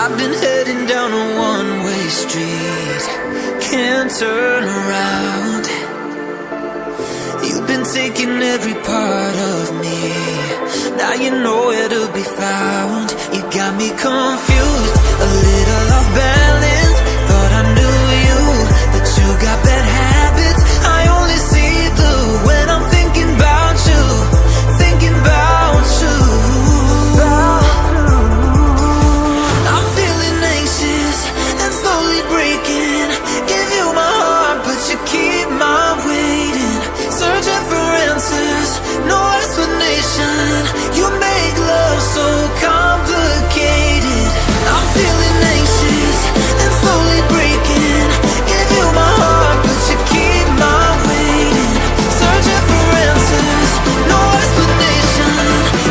I've been heading down a one-way street, can't turn around. You've been taking every part of me, now you know where to be found. You got me confused, a little off balance. Thought I knew you, but you got bad habits. I only see blue when I'm thinking about you, thinking about you. I'm feeling anxious and slowly breaking. Give you my heart, but you keep my waiting. Searching for answers, no explanation. You make love so complicated. I'm feeling anxious and slowly breaking. Give you my heart, but you keep my waiting. Searching for answers, no explanation.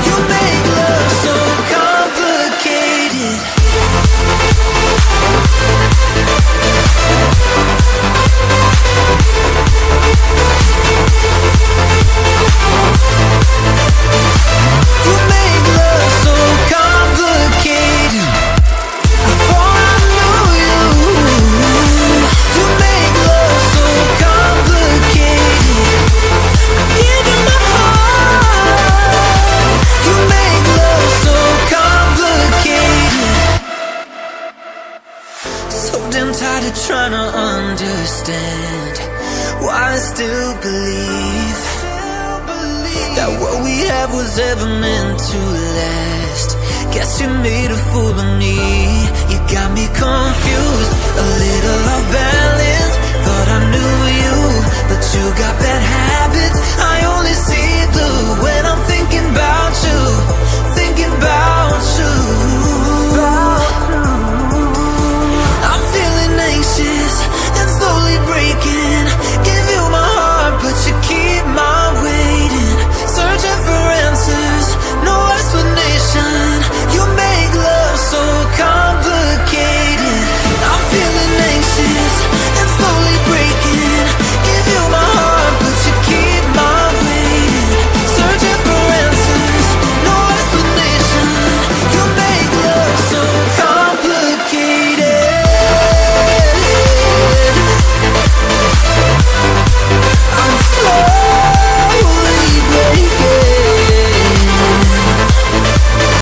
You make love so complicated. You make love so complicated. Before I knew you, you make love so complicated. I give you my heart. You make love so complicated. So damn tired of trying to understand why I still believe that what we have was ever meant to last. Guess you made a fool of me. You got me confused, a little off balance. Thought I knew you, but you got bad habits. I only see blue when I'm thinking